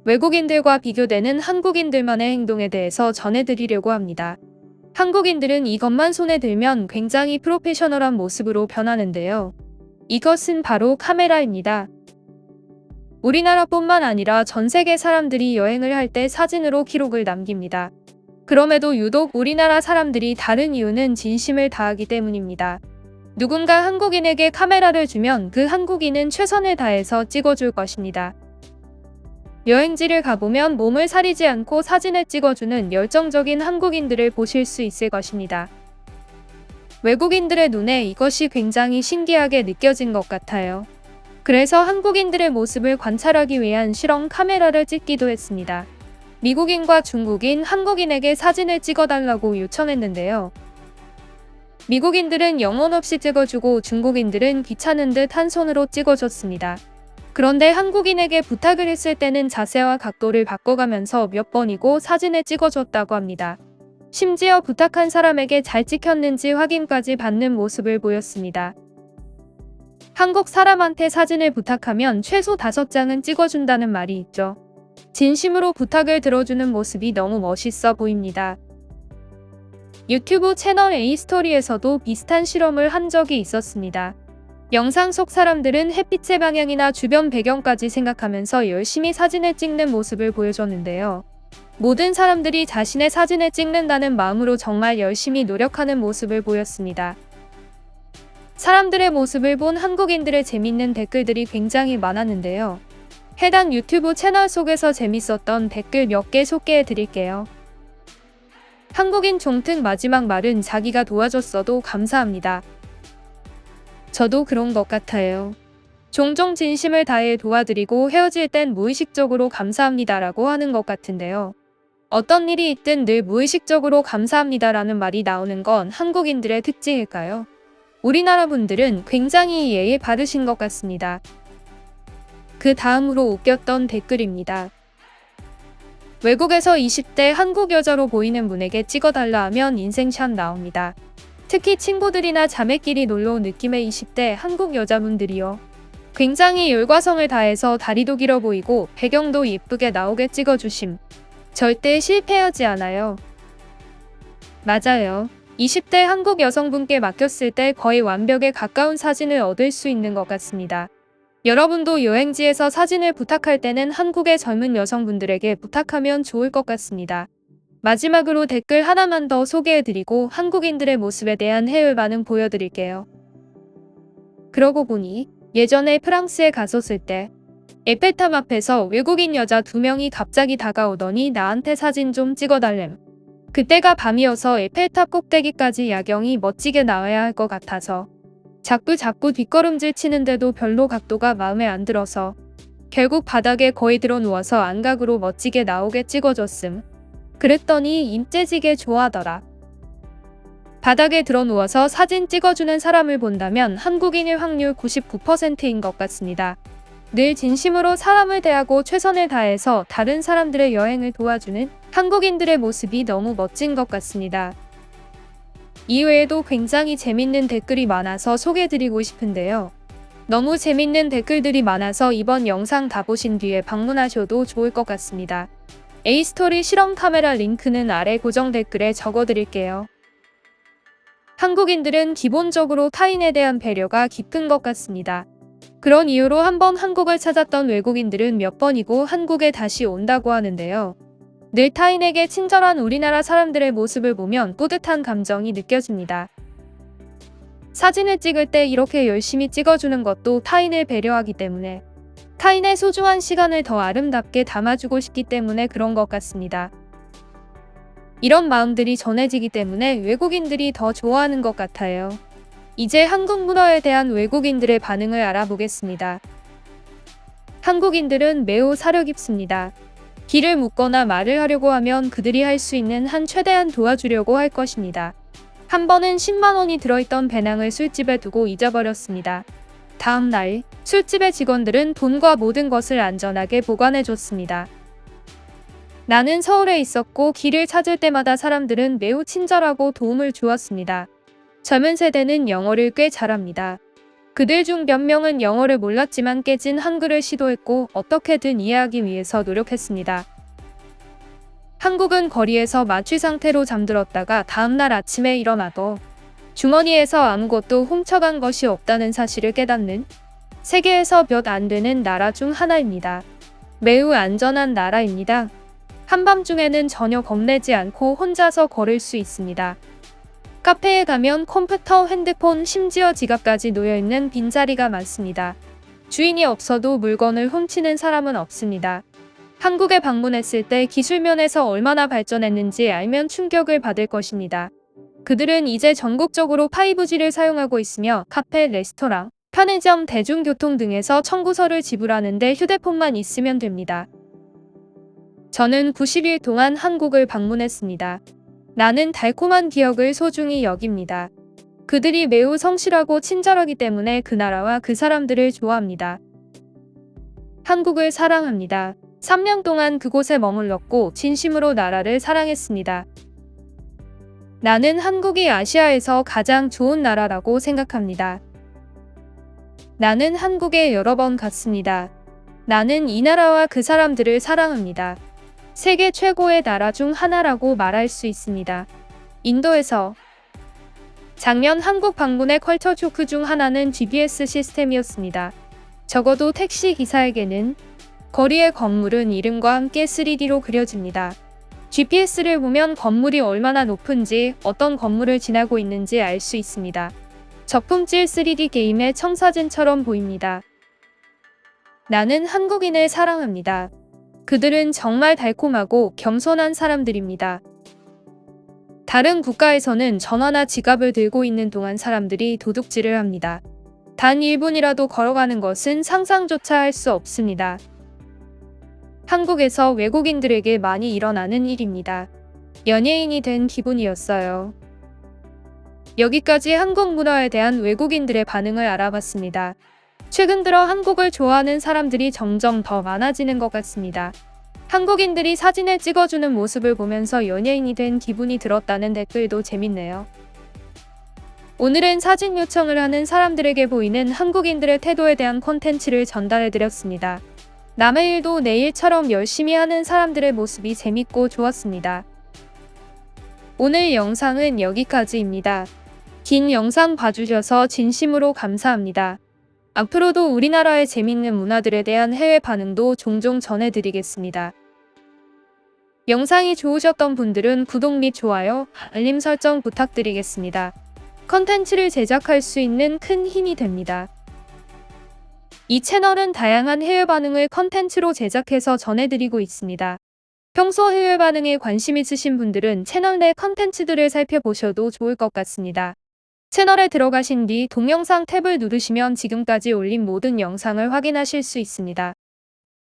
외국인들과 비교되는 한국인들만의 행동에 대해서 전해드리려고 합니다. 한국인들은 이것만 손에 들면 굉장히 프로페셔널한 모습으로 변하는데요. 이것은 바로 카메라입니다. 우리나라뿐만 아니라 전 세계 사람들이 여행을 할 때 사진으로 기록을 남깁니다. 그럼에도 유독 우리나라 사람들이 다른 이유는 진심을 다하기 때문입니다. 누군가 한국인에게 카메라를 주면 그 한국인은 최선을 다해서 찍어줄 것입니다. 여행지를 가보면 몸을 사리지 않고 사진을 찍어주는 열정적인 한국인들을 보실 수 있을 것입니다. 외국인들의 눈에 이것이 굉장히 신기하게 느껴진 것 같아요. 그래서 한국인들의 모습을 관찰하기 위한 실험 카메라를 찍기도 했습니다. 미국인과 중국인, 한국인에게 사진을 찍어달라고 요청했는데요. 미국인들은 영혼 없이 찍어주고 중국인들은 귀찮은 듯 한 손으로 찍어줬습니다. 그런데 한국인에게 부탁을 했을 때는 자세와 각도를 바꿔가면서 몇 번이고 사진을 찍어줬다고 합니다. 심지어 부탁한 사람에게 잘 찍혔는지 확인까지 받는 모습을 보였습니다. 한국 사람한테 사진을 부탁하면 최소 5장은 찍어준다는 말이 있죠. 진심으로 부탁을 들어주는 모습이 너무 멋있어 보입니다. 유튜브 채널 A스토리에서도 비슷한 실험을 한 적이 있었습니다. 영상 속 사람들은 햇빛의 방향이나 주변 배경까지 생각하면서 열심히 사진을 찍는 모습을 보여줬는데요. 모든 사람들이 자신의 사진을 찍는다는 마음으로 정말 열심히 노력하는 모습을 보였습니다. 사람들의 모습을 본 한국인들의 재밌는 댓글들이 굉장히 많았는데요. 해당 유튜브 채널 속에서 재밌었던 댓글 몇 개 소개해 드릴게요. 한국인 종특 마지막 말은 자기가 도와줬어도 감사합니다. 저도 그런 것 같아요. 종종 진심을 다해 도와드리고 헤어질 땐 무의식적으로 감사합니다라고 하는 것 같은데요. 어떤 일이 있든 늘 무의식적으로 감사합니다라는 말이 나오는 건 한국인들의 특징일까요? 우리나라 분들은 굉장히 예의 바르신 것 같습니다. 그 다음으로 웃겼던 댓글입니다. 외국에서 20대 한국 여자로 보이는 분에게 찍어달라 하면 인생샷 나옵니다. 특히 친구들이나 자매끼리 놀러 온 느낌의 20대 한국 여자분들이요. 굉장히 열과성을 다해서 다리도 길어 보이고 배경도 예쁘게 나오게 찍어주심. 절대 실패하지 않아요. 맞아요. 20대 한국 여성분께 맡겼을 때 거의 완벽에 가까운 사진을 얻을 수 있는 것 같습니다. 여러분도 여행지에서 사진을 부탁할 때는 한국의 젊은 여성분들에게 부탁하면 좋을 것 같습니다. 마지막으로 댓글 하나만 더 소개해드리고 한국인들의 모습에 대한 해외 반응 보여드릴게요. 그러고 보니 예전에 프랑스에 갔었을 때 에펠탑 앞에서 외국인 여자 2명이 갑자기 다가오더니 나한테 사진 좀 찍어달램. 그때가 밤이어서 에펠탑 꼭대기까지 야경이 멋지게 나와야 할 것 같아서 자꾸 뒷걸음질 치는데도 별로 각도가 마음에 안 들어서 결국 바닥에 거의 들어 누워서 안각으로 멋지게 나오게 찍어줬음. 그랬더니 인재지게 좋아하더라. 바닥에 들어 누워서 사진 찍어주는 사람을 본다면 한국인일 확률 99%인 것 같습니다. 늘 진심으로 사람을 대하고 최선을 다해서 다른 사람들의 여행을 도와주는 한국인들의 모습이 너무 멋진 것 같습니다. 이외에도 굉장히 재밌는 댓글이 많아서 소개해드리고 싶은데요. 너무 재밌는 댓글들이 많아서 이번 영상 다 보신 뒤에 방문하셔도 좋을 것 같습니다. A스토리 실험 카메라 링크는 아래 고정 댓글에 적어드릴게요. 한국인들은 기본적으로 타인에 대한 배려가 깊은 것 같습니다. 그런 이유로 한번 한국을 찾았던 외국인들은 몇 번이고 한국에 다시 온다고 하는데요. 늘 타인에게 친절한 우리나라 사람들의 모습을 보면 뿌듯한 감정이 느껴집니다. 사진을 찍을 때 이렇게 열심히 찍어주는 것도 타인을 배려하기 때문에 타인의 소중한 시간을 더 아름답게 담아주고 싶기 때문에 그런 것 같습니다. 이런 마음들이 전해지기 때문에 외국인들이 더 좋아하는 것 같아요. 이제 한국 문화에 대한 외국인들의 반응을 알아보겠습니다. 한국인들은 매우 사려 깊습니다. 길을 묻거나 말을 하려고 하면 그들이 할 수 있는 한 최대한 도와주려고 할 것입니다. 한 번은 10만 원이 들어있던 배낭을 술집에 두고 잊어버렸습니다. 다음 날 술집의 직원들은 돈과 모든 것을 안전하게 보관해줬습니다. 나는 서울에 있었고 길을 찾을 때마다 사람들은 매우 친절하고 도움을 주었습니다. 젊은 세대는 영어를 꽤 잘합니다. 그들 중 몇 명은 영어를 몰랐지만 깨진 한글을 시도했고 어떻게든 이해하기 위해서 노력했습니다. 한국은 거리에서 마취 상태로 잠들었다가 다음날 아침에 일어나도 주머니에서 아무것도 훔쳐간 것이 없다는 사실을 깨닫는 세계에서 몇 안 되는 나라 중 하나입니다. 매우 안전한 나라입니다. 한밤중에는 전혀 겁내지 않고 혼자서 걸을 수 있습니다. 카페에 가면 컴퓨터, 핸드폰, 심지어 지갑까지 놓여있는 빈자리가 많습니다. 주인이 없어도 물건을 훔치는 사람은 없습니다. 한국에 방문했을 때 기술면에서 얼마나 발전했는지 알면 충격을 받을 것입니다. 그들은 이제 전국적으로 5G를 사용하고 있으며 카페, 레스토랑, 편의점, 대중교통 등에서 청구서를 지불하는데 휴대폰만 있으면 됩니다. 저는 90일 동안 한국을 방문했습니다. 나는 달콤한 기억을 소중히 여깁니다. 그들이 매우 성실하고 친절하기 때문에 그 나라와 그 사람들을 좋아합니다. 한국을 사랑합니다. 3년 동안 그곳에 머물렀고 진심으로 나라를 사랑했습니다. 나는 한국이 아시아에서 가장 좋은 나라라고 생각합니다. 나는 한국에 여러 번 갔습니다. 나는 이 나라와 그 사람들을 사랑합니다. 세계 최고의 나라 중 하나라고 말할 수 있습니다. 인도에서 작년 한국 방문의 컬처 쇼크 중 하나는 GPS 시스템이었습니다. 적어도 택시 기사에게는 거리의 건물은 이름과 함께 3D로 그려집니다. GPS를 보면 건물이 얼마나 높은지, 어떤 건물을 지나고 있는지 알 수 있습니다. 저품질 3D 게임의 청사진처럼 보입니다. 나는 한국인을 사랑합니다. 그들은 정말 달콤하고 겸손한 사람들입니다. 다른 국가에서는 전화나 지갑을 들고 있는 동안 사람들이 도둑질을 합니다. 단 1분이라도 걸어가는 것은 상상조차 할 수 없습니다. 한국에서 외국인들에게 많이 일어나는 일입니다. 연예인이 된 기분이었어요. 여기까지 한국 문화에 대한 외국인들의 반응을 알아봤습니다. 최근 들어 한국을 좋아하는 사람들이 점점 더 많아지는 것 같습니다. 한국인들이 사진을 찍어주는 모습을 보면서 연예인이 된 기분이 들었다는 댓글도 재밌네요. 오늘은 사진 요청을 하는 사람들에게 보이는 한국인들의 태도에 대한 콘텐츠를 전달해드렸습니다. 남의 일도 내 일처럼 열심히 하는 사람들의 모습이 재밌고 좋았습니다. 오늘 영상은 여기까지입니다. 긴 영상 봐주셔서 진심으로 감사합니다. 앞으로도 우리나라의 재밌는 문화들에 대한 해외 반응도 종종 전해드리겠습니다. 영상이 좋으셨던 분들은 구독 및 좋아요, 알림 설정 부탁드리겠습니다. 컨텐츠를 제작할 수 있는 큰 힘이 됩니다. 이 채널은 다양한 해외 반응을 컨텐츠로 제작해서 전해드리고 있습니다. 평소 해외 반응에 관심 있으신 분들은 채널 내 컨텐츠들을 살펴보셔도 좋을 것 같습니다. 채널에 들어가신 뒤 동영상 탭을 누르시면 지금까지 올린 모든 영상을 확인하실 수 있습니다.